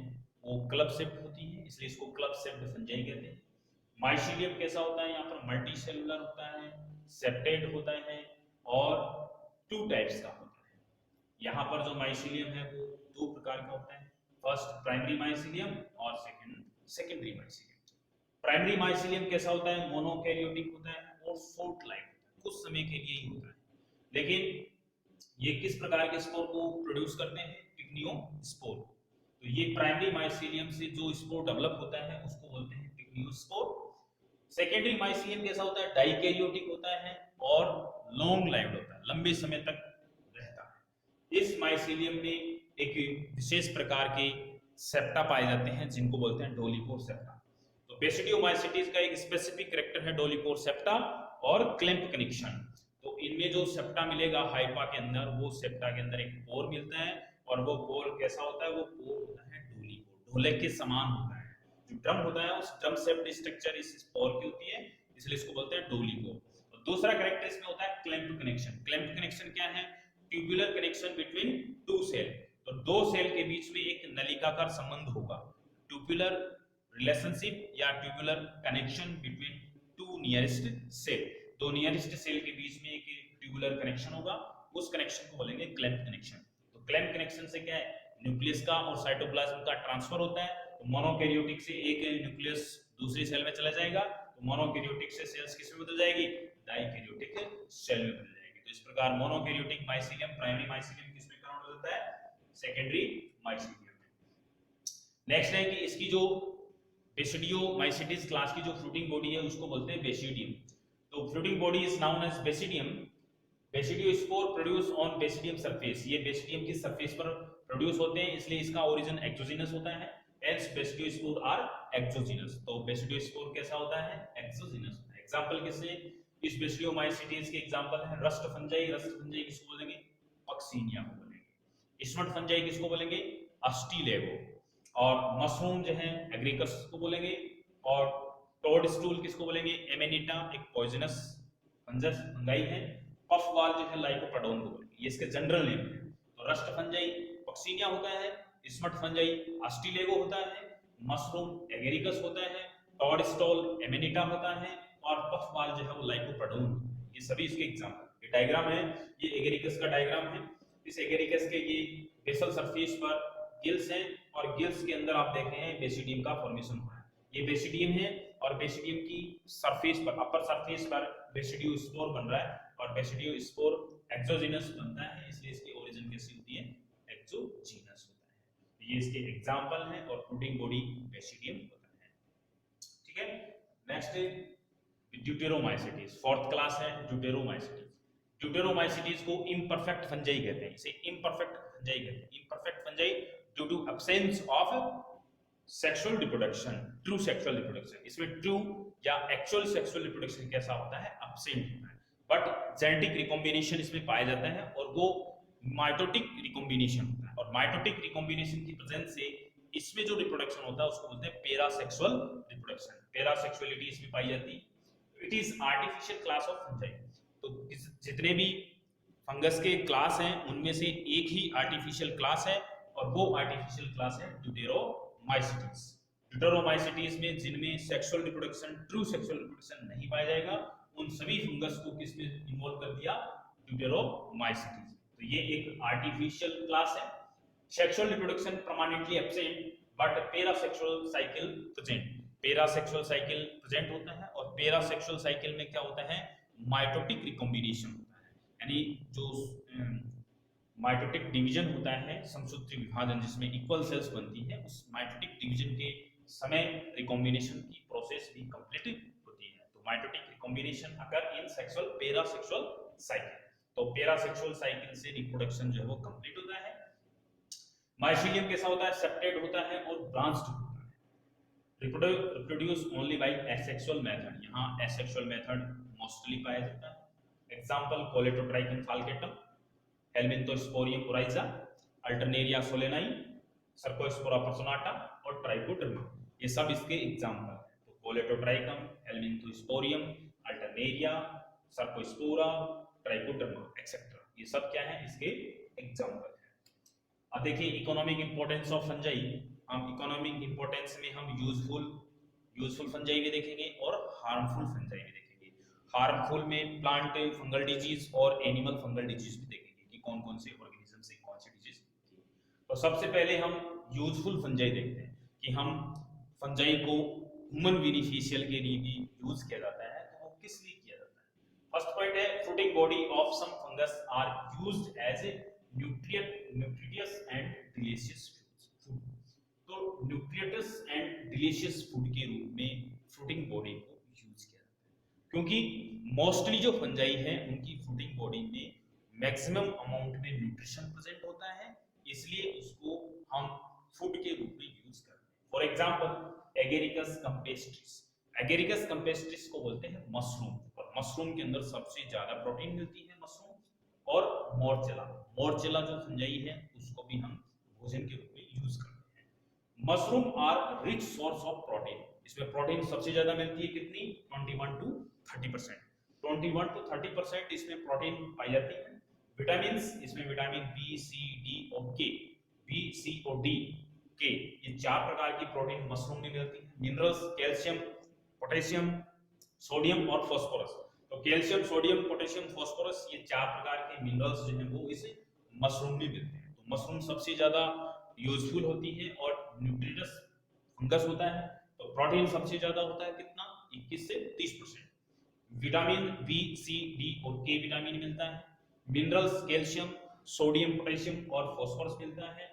वो क्लब शेप्ड होती है, इसलिए इसको क्लब शेप्ड फंजाई कहते हैं। माइसीलियम कैसा होता है, यहाँ पर मल्टी सेलुलर होता है, सेप्टेड होता है और 2 टाइप्स का होता है। यहाँ पर जो माइसीलियम है वो 2 प्रकार का होता है, फर्स्ट प्राइमरी माइसीलियम और सेकेंडरी माइसीलियम। प्राइमरी माइसीलियम कैसा होता है, मोनोकैरियोटिक होता है और शॉर्ट लाइफ होता है, कुछ समय के लिए ही होता है। लेकिन ये किस प्रकार के स्पोर को प्रोड्यूस करते हैं, पिक्नियोस्पोर। तो ये प्राइमरी माइसीलियम से जो स्पोर डेवलप होता है उसको बोलते हैं पिक्नियोस्पोर। सेकेंडरी माइसीलियम कैसा होता है, डाइकैरियोटिक होता है और लॉन्ग लाइव्ड होता है, लंबे समय तक रहता है। इस माइसीलियम में एक विशेष प्रकार के सेप्टा पाए जाते हैं जिनको बोलते हैं डोलिपोर सेप्टा। तो बेसिडियोमाइसीटीज का एक स्पेसिफिक कैरेक्टर है डोलिपोर सेप्टा और क्लैंप कनेक्शन। तो इनमें जो सेप्टा मिलेगा हाइपा के अंदर, वो सेप्टा के अंदर एक पोर मिलता है और वो पोर कैसा होता है, वो पोर होता है डोलिपोर, ढोलक के समान होता है। जो ड्रम होता है उस ड्रम शेप्ड स्ट्रक्चर इस पोर की होती है, इसलिए इसको बोलते हैं डोलिपोर। तो दूसरा कैरेक्टर इसमें होता है क्लैंप कनेक्शन। क्लैंप कनेक्शन क्या है, ट्यूबुलर कनेक्शन बिटवीन 2 सेल। तो 2 सेल के बीच में एक नलिकाकार संबंध होगा, ट्यूबुलर रिलेशनशिप या tubular connection between 2 nearest cell. 2 nearest cell के बीच में एक ट्यूबुलर कनेक्शन होगा, उस कनेक्शन को बोलेंगे क्लैंप कनेक्शन। तो क्लैंप कनेक्शन से क्या है, न्यूक्लियस का और साइटोप्लाज्म का ट्रांसफर होता है। तो मोनोकैरियोटिक से एक न्यूक्लियस दूसरी सेल में चला जाएगा, तो मोनोकैरियोटिक से सेल्स किस में बदल जाएगी, डाइकैरियोटिक सेल में बदल जाएगी। तो इस प्रकार मोनोकैरियोटिक माइसीलियम प्राइमरी माइसीलियम किस में कन्वर्ट हो जाता है, सेकेंडरी माइसीलियम में। नेक्स्ट है कि इसकी जो बेसिडियोमाइसीटीज क्लास की जो फ्रूटिंग बॉडी है उसको बोलते हैं बेसिडियम। तो fruiting body is known as basidium. Basidiospore produce on basidium surface, ये बेसिडियम की सरफेस पर प्रोड्यूस होते हैं, इसलिए इसका ओरिजिन एक्सोजिनस होता है। Hence basidiospore are exogenous. तो बेसिडियोस्पोर कैसा होता है, एक्सोजिनस होता है। एग्जांपल किससे, इस बेसिडियोमाइसीटीज के एग्जांपल है रस्ट फंजाई। रस्ट फंजाई किसको बोलेंगे, पक्सीनिया को बोलेंगे। स्मट फंजाई किसको बोलेंगे, अस्टीलेगो। और मशरूम जो है एग्रीकस को बोलेंगे। और टोड स्टूल किसको बोलेंगे, एमेनिटा, एक पॉइजनस फंगस फंगाई है। पफ वाल जो है लाइकोपोडोन को बोलेंगे, ये इसके जनरल नेम है। तो रस्ट फंजाई पक्सीनिया होता है, स्मट फंजाई अस्टीलेगो होता है, मशरूम एगेरिकस होता है, टॉड स्टॉल एमेनिटा होता है और पफ वाल जो है वो लाइकोपोडोन होता है। ये सभी इसके एग्जांपल। ये डायग्राम है, ये एगेरिकस का डायग्राम है। इस एगेरिकस के ये बेसल सरफेस पर गिल्स हैं और गिल्स के अंदर आप देख रहे हैं बेसिडियम का फॉर्मेशन हो रहा है। ये बेसिडियम है और बेसिडियम की सरफेस पर, अपर सरफेस पर बेसिडियोस्पोर बन रहा है और बेसिडियोस्पोर एक्सोजिनस बनता है, इसलिए इसकी ओरिजिन कैसी होती है, एक्सोजिनस होता है। ये इसके एग्जांपल हैं और फ्रूटिंग बॉडी बेसिडियम होता है। ठीक है, नेक्स्ट है ड्यूटेरोमाइसीटीज, फोर्थ क्लास है ड्यूटेरोमाइसीटीज। ड्यूटेरोमाइसीटीज को इम्परफेक्ट फंजाई कहते हैं, इसे इम्परफेक्ट फंजाई कहते हैं। Imperfect fungi due to absence of sexual reproduction, true sexual reproduction. इसमें ट्रू या एक्चुअल सेक्सुअल रिप्रोडक्शन कैसा होता है, एब्सेंट होता है, बट जेनेटिक रिकॉम्बिनेशन इसमें पाया जाता है और वो माइटोटिक रिकॉम्बिनेशन होता है। और माइटोटिक रिकॉम्बिनेशन की प्रेजेंस से इसमें जो रिप्रोडक्शन होता है उसको बोलते हैं पेरासेक्सुअल रिप्रोडक्शन। पेरासेक्सुअलिटी इसमें पाई जाती है। It is artificial class of fungi. तो जितने भी फंगस के क्लास हैं उनमें से एक ही आर्टिफिशियल क्लास है और वो आर्टिफिशियल क्लास है ड्यूटेरोमाइसीटीज। ड्यूटेरोमाइसीटीज में जिनमें sexual reproduction, true sexual reproduction नहीं पाया जाएगा, उन सभी फंगस को किसमें इन्वॉल्व कर दिया, ड्यूटेरोमाइसीटीज। तो ये एक आर्टिफिशियल क्लास है। Sexual reproduction permanently absent but parasexual cycle present. Parasexual cycle present होता है और पेरासेक्सुअल साइकिल में क्या होता है, माइटोटिक रिकॉम्बिनेशन होता है, यानी जो माइटोटिक डिवीजन होता है, समसूत्री विभाजन जिसमें इक्वल सेल्स बनती है, उस माइटोटिक डिवीजन के समय रिकॉम्बिनेशन की प्रोसेस भी कंप्लीट होती है। तो माइटोटिक रिकॉम्बिनेशन अगर इन सेक्सुअल पेरासेक्सुअल साइकिल, तो पेरासेक्सुअल साइकिल से रिप्रोडक्शन जो है वो कंप्लीट होता है। माइसीलियम कैसा होता है, सेप्टेड होता है और ब्रांच्ड होता है। Reproduce only by asexual method, यहाँ एसेक्सुअल मेथड मोस्टली पाया जाता है। Example Colletotrichum falcatum, Helminthosporium oryzae, Alternaria solani, Cercospora personata और ट्राइकोडर्मा, ये सब इसके एग्जांपल हैं। तो Colletotrichum, Helminthosporium, Alternaria, Cercospora, Trichoderma etcetera. ये सब क्या है, इसके एग्जांपल है। अब देखिए इकोनॉमिक इंपॉर्टेंस ऑफ फंजाई। हम इकोनॉमिक इंपॉर्टेंस में हम यूजफुल फंजाई भी देखेंगे और हार्मफुल फंजाई भी देखेंगे। हार्मफुल में प्लांट फंगल डिजीज और एनिमल फंगल डिजीज भी देखेंगे कि कौन कौन से ऑर्गेनिज्म से कौन सी डिजीज। तो सबसे पहले हम यूजफुल फंजाई देखते हैं कि हम फंजाई को ह्यूमन बेनिफिशियल के लिए भी यूज किया जाता है, तो वो किस लिए किया जाता है। फर्स्ट पॉइंट है fruiting body of some fungus are used as a nutritious and delicious food. तो न्यूट्रिटियस एंड डिलीशियस फूड के रूप में फ्रूटिंग बॉडी को यूज किया जाता है, क्योंकि मोस्टली जो फंजाई है उनकी फ्रूटिंग बॉडी में मैक्सिमम अमाउंट में न्यूट्रिशन प्रेजेंट होता है, इसलिए उसको हम फूड के रूप में यूज करते हैं। For example agaricus campestris. Agaricus campestris को बोलते हैं मशरूम, और मशरूम के अंदर सबसे ज्यादा प्रोटीन मिलती है मशरूम। और मोर्चेला जो फंजाई है उसको भी हम भोजन के रूप में यूज करते हैं। Mushroom are rich source of protein. इसमें प्रोटीन सबसे ज्यादा मिलती है कितनी, 21 to 30%। 21 to 30% इसमें प्रोटीन पाई जाती है। विटामिन, इसमें विटामिन बी, सी, डी और के, बी, सी और डी, के, ये 4 प्रकार की प्रोटीन मशरूम में मिलती है। मिनरल्स कैल्शियम, पोटेशियम, सोडियम और फास्फोरस। तो कैल्शियम, सोडियम, पोटेशियम, फास्फोरस, ये 4 प्रकार के मिनरल्स जो हैं वो इस मशरूम में मिलते हैं। तो मशरूम सबसे ज्यादा यूजफुल होती है और न्यूट्रिटियस फंगस होता है। तो प्रोटीन सबसे ज्यादा होता है कितना, 21 से 30%। विटामिन बी, सी, डी और के विटामिन मिलता है। मिनरल्स कैल्शियम, सोडियम, पोटेशियम और फास्फोरस मिलता है।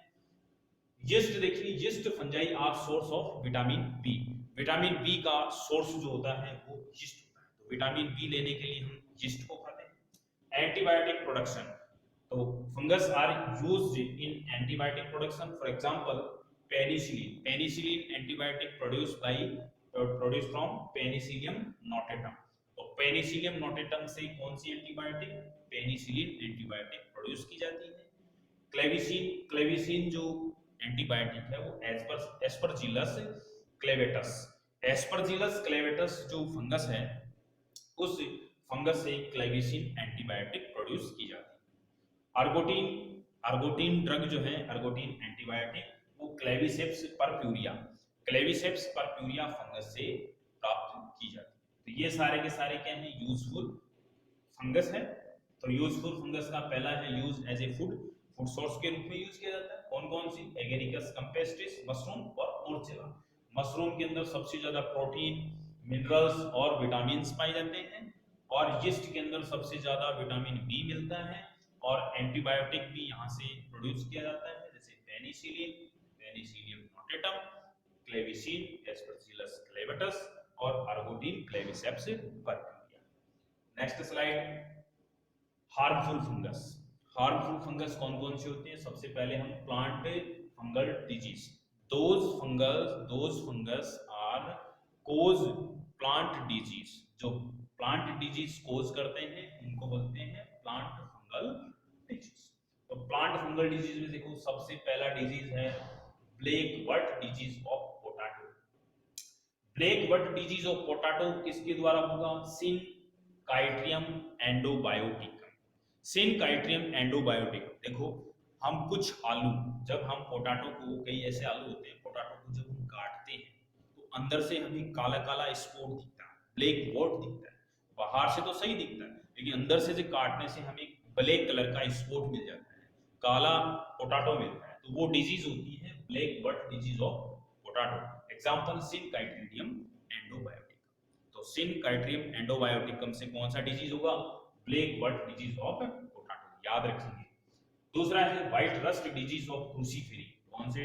यीस्ट देखिए, yeast fungi are source of vitamin B. Vitamin B का सोर्स जो होता है वो यीस्ट होता है। तो विटामिन बी लेने के लिए हम यीस्ट को खाते हैं। एंटीबायोटिक प्रोडक्शन, तो fungus are used in antibiotic production. For example penicillin. Penicillin antibiotic produce from Penicillium notatum. तो पेनिसिलियम नोटेटम से कौन सी एंटीबायोटिक, पेनिसिलिन एंटीबायोटिक प्रोड्यूस की जाती है। क्लेविसिन जो एंटीबायोटिक है वो एस्परजिलस क्लेवेटस। एस्परजिलस क्लेवेटस जो फंगस है उस फंगस से क्लेविसिन एंटीबायोटिक प्रोड्यूस की जाती है। अर्गोटिन ड्रग जो है, अर्गोटिन एंटीबायोटिक, वो क्लेविसेप्स परप्यूरिया फंगस से प्राप्त की जाती है। तो ये सारे के सारे क्या है, यूजफुल फंगस है। तो यूजफुल फंगस का पहला है use as a food source के रूप में यूज किया जाता है। कौन कौन सी, एगेरिकस कैम्पेस्ट्रिस, मशरूम और मोर्चेला। मशरूम के अंदर सबसे ज्यादा प्रोटीन, मिनरल्स और विटामिन पाए जाते हैं। और यीस्ट के अंदर सबसे ज्यादा विटामिन बी मिलता है। और एंटीबायोटिक भी यहाँ से प्रोड्यूस किया जाता है, जैसे Penicillium notatum, clavicin Aspergillus clavatus और ergotin Claviceps purpurea. Next slide, harmful fungus. Harmful fungus कौन कौन से होते हैं। सबसे पहले हम plant fungal disease. Those fungus are cause plant disease. जो प्लांट डिजीज कोज करते हैं उनको बोलते हैं प्लांट फंगल डिजीज। तो प्लांट फंगल डिजीज में देखो सबसे पहला डिजीज है black wart disease of potato. Black wart disease of potato किसके द्वारा होगा, सिनकाइट्रियम एंडोबायोटिकम। सिनकाइट्रियम एंडोबायोटिक। देखो हम कुछ आलू, जब हम पोटैटो को, कई ऐसे आलू होते हैं पोटैटो को जब हम काटते हैं तो अंदर से हमें काला काला स्पॉट दिखता है, ब्लैक बॉट दिखता है। बाहर से तो सही दिखता है लेकिन अंदर से काटने से हमें ब्लैक कलर का स्पॉट मिल जाता है, काला पोटैटो मिलता है। तो वो डिजीज होती है black wart disease of potato. Example Synchytrium endobioticum. तो सिनकाइट्रियम एंडोबायोटिकम से कौन सा डिजीज होगा, black wart disease of potato, याद रखेंगे। दूसरा है white rust disease of Cruciferae. कौन से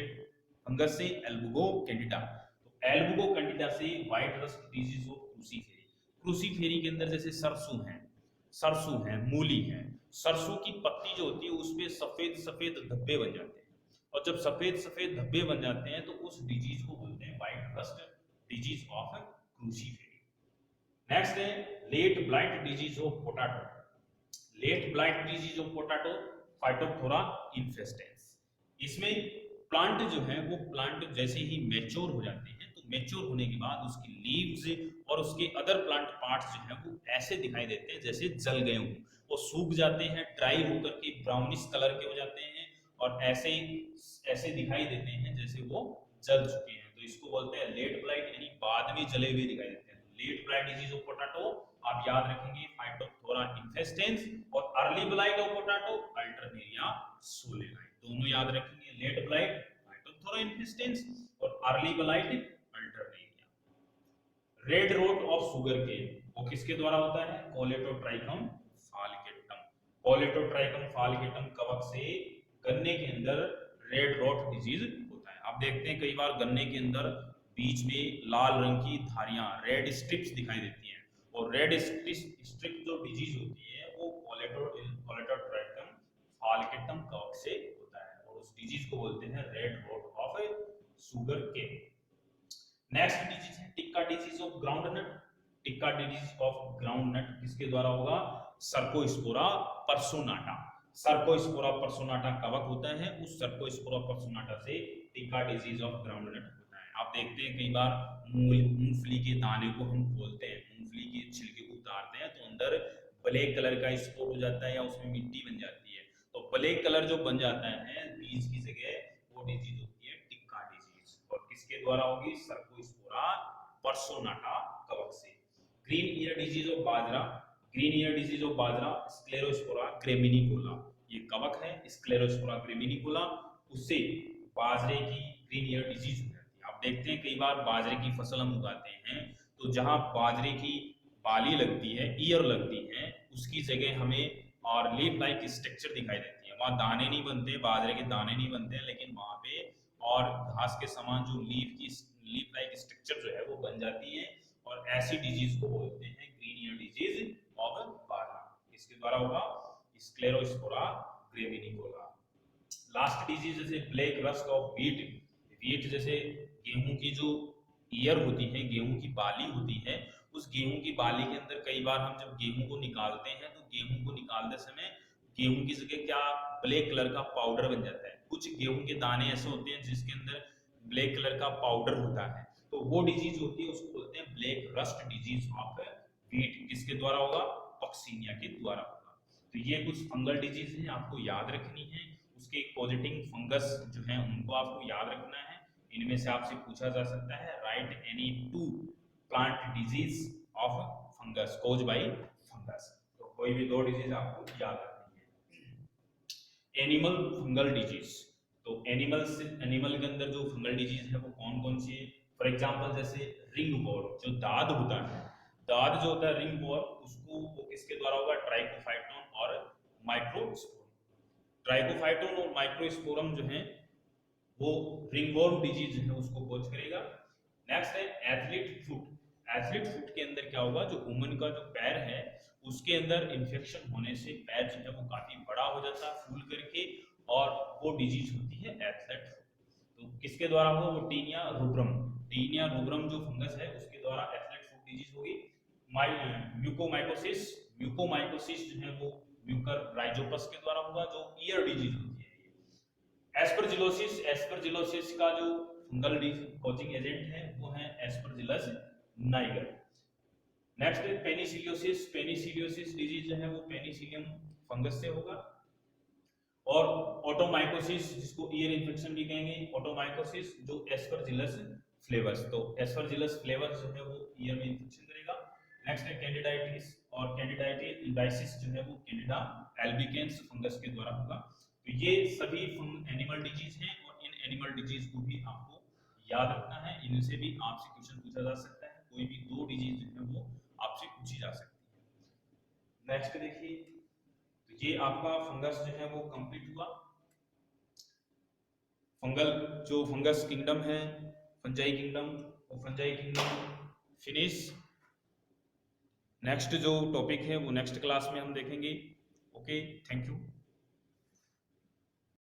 फंगस से, एल्बुगो कैंडिडा। तो एल्बुगो कैंडिडा से white rust disease of Cruciferae. Cruciferae के अंदर जैसे सरसों है, मूली है। सरसों की पत्ती जो होती है उसपे सफेद सफेद धब्बे बन जाते हैं, और जब सफेद सफेद धब्बे बन जाते हैं तो उस डिजीज को बोलते हैं white rust disease of Cruciferae. Next है late blight disease of potato. Late blight disease of potato, Phytophthora infestans. इसमें प्लांट जो है वो प्लांट जैसे ही मैच्योर हो जाते हैं तो मेच्योर होने के बाद उसकी लीव्स और उसके अदर प्लांट पार्ट्स जो है वो ऐसे दिखाई देते हैं जैसे जल गए हों, वो सूख जाते हैं, ड्राई होकर के ब्राउनिश कलर के हो जाते हैं और ऐसे दिखाई देते हैं जैसे वो जल चुके हैं। तो इसको बोलते हैं लेट ब्लाइट, यानी बाद में जले हुए दिखाई देते हैं। Late blight disease of potato आप याद रखेंगे फाइटोप्थोरा इन्फेस्टेंस, और early blight of potato Alternaria solani, दोनों याद रखेंगे। लेट ब्लाइट फाइटोप्थोरा इन्फेस्टेंस और early blight Alternaria. Red rot of sugar cane वो किसके द्वारा होता है? कोलेटोट्राइकम फालिकेटम। कोलेटोट्राइकम फालिकेटम कवक से गन्ने के अंदर रेड रोट डिजीज होता है। आप देखते हैं कई बार गन्ने के अंदर बीच में लाल रंग की धारियां, रेड स्ट्रिप्स दिखाई देती हैं, और रेड स्ट्रिप जो डिजीज होती है वो कोलेटोट्राइकम फालिकेटम कवक से होता है, और उस डिजीज को बोलते हैं red rot of sugar cane. Next disease है tikka disease of groundnut. Tikka disease of groundnut किसके द्वारा होगा? सर्कोस्पोरा पर्सोनाटा। सर्कोस्पोरा पर्सोनाटा कवक होता है, उस सर्कोस्पोरा पर्सोनाटा से टिक्का डिजीज ऑफ ग्राउंडनट होता है। आप देखते हैं कई बार मूंगफली के दाने को हम खोलते हैं, मूंगफली के छिलके को उतारते हैं तो अंदर ब्लैक कलर का स्पॉट हो जाता है या उसमें मिट्टी बन जाती है, तो ब्लैक कलर जो बन जाता है बीज की जगह, वो डिजीज होती है टिक्का डिजीज, और किसके द्वारा होगी? सर्कोस्पोरा पर्सोनाटा कवक से। Green ear disease of bajra. Green ear disease of bajra Sclerospora graminicola, ये कवक है स्क्लेरोस्पोरा ग्रेमिनिकोला, उससे बाजरे की ग्रीन ईयर डिजीज हो जाती है। आप देखते हैं कई बार बाजरे की फसल हम उगाते हैं तो जहां बाजरे की बाली लगती है, ईयर लगती है, उसकी जगह हमें और लीफ लाइक स्ट्रक्चर दिखाई देती है। वहां दाने नहीं बनते, बाजरे के दाने नहीं बनते, लेकिन वहां पे और घास के समान जो लीफ लाइक स्ट्रक्चर जो है वो बन जाती है, और ऐसी डिजीज को बोलते हैं ग्रीन ईयर डिजीज ऑफ बाजरा। इसके द्वारा होगा स्क्लेरोस्पोरा ग्रेमिनिकोला। लास्ट डिजीज जैसे black rust of wheat. Wheat जैसे गेहूं की जो ईयर होती है, गेहूं की बाली होती है, उस गेहूं की बाली के अंदर कई बार हम जब गेहूं को निकालते हैं तो गेहूं को निकालते समय गेहूं की जगह क्या ब्लैक कलर का पाउडर बन जाता है। कुछ गेहूं के दाने ऐसे होते हैं जिसके अंदर ब्लैक कलर का पाउडर होता है, तो वो डिजीज होती है, उसको बोलते हैं black rust disease of wheat. किसके द्वारा होगा? पक्सीनिया के द्वारा होगा। तो ये कुछ फंगल डिजीज है, आपको याद रखनी है। उसके पॉजिटिव फंगस जो है उनको आपको याद रखना है। इनमें से आपसे पूछा जा सकता है right any 2 plant disease of fungus cause by fungus, तो कोई भी 2 डिजीज आपको याद रखनी है। एनिमल फंगल डिजीज, तो एनिमल के अंदर जो फंगल डिजीज है वो कौन कौन सी है? फॉर एग्जांपल जैसे रिंग वॉर्म, जो दाद होता है, दाद जो होता है रिंग वॉर्म, उसको वो किसके द्वारा होगा? ट्राइकोफाइटोन और माइक्रोस्पोरम। ट्राइकोफाइटोन और माइक्रोस्पोरम जो है वो रिंगवॉर्म डिजीज है उसको कॉज करेगा। नेक्स्ट है एथलीट फुट। एथलीट फुट के अंदर क्या होगा? जो वुमन का जो पैर है उसके अंदर इंफेक्शन होने से पैर जो है वो काफी बड़ा हो जाता है फूल करके, और वो डिजीज होती है एथलीट फुट। तो किसके द्वारा होगा? वो टीनिया रूब्रम। टीनिया रूब्रम जो फंगस है उसके द्वारा एथलीट फुट डिजीज होगी। म्यूकोमाइकोसिस, म्यूकोमाइकोसिस जो है वो म्यूकर राइजोपस के द्वारा होगा, जो ईयर डिजीज होती है। एस्परजिलोसिस, एस्परजिलोसिस का जो फंगल कॉजिंग एजेंट है वो है एस्परजिलस नाइगर। नेक्स्ट है पेनिसिलियोसिस। पेनिसिलियोसिस डिजीज जो है वो पेनिसिलियम फंगस से होगा। और ऑटोमाइकोसिस, जिसको ईयर इन्फेक्शन भी कहेंगे, ऑटोमाइकोसिस जो एस्परजिलस फ्लेवर्स, तो एस्परजिलस फ्लेवर्स जो है वो ईयर में इन्फेक्शन करेगा। नेक्स्ट है कैंडिडाइटिस, और कैंडिडाइटिस जो है वो कैंडिडा एल्बिकेंस फंगस के द्वारा होगा। तो ये सभी एनिमल डिजीज हैं, और इन एनिमल डिजीज को भी आपको याद रखना है। इनसे भी आपसे क्वेश्चन पूछा जा सकता है, कोई भी 2 डिजीज जो है वो आपसे पूछी जा सकती है। नेक्स्ट देखिए, तो ये आपका फंगस जो है वो कंप्लीट हुआ। फंगल जो फंगस किंगडम है, फंजाई किंगडम, वो फंजाई किंगडम फिनिश। नेक्स्ट जो टॉपिक है वो नेक्स्ट क्लास में हम देखेंगे। Okay, thank you.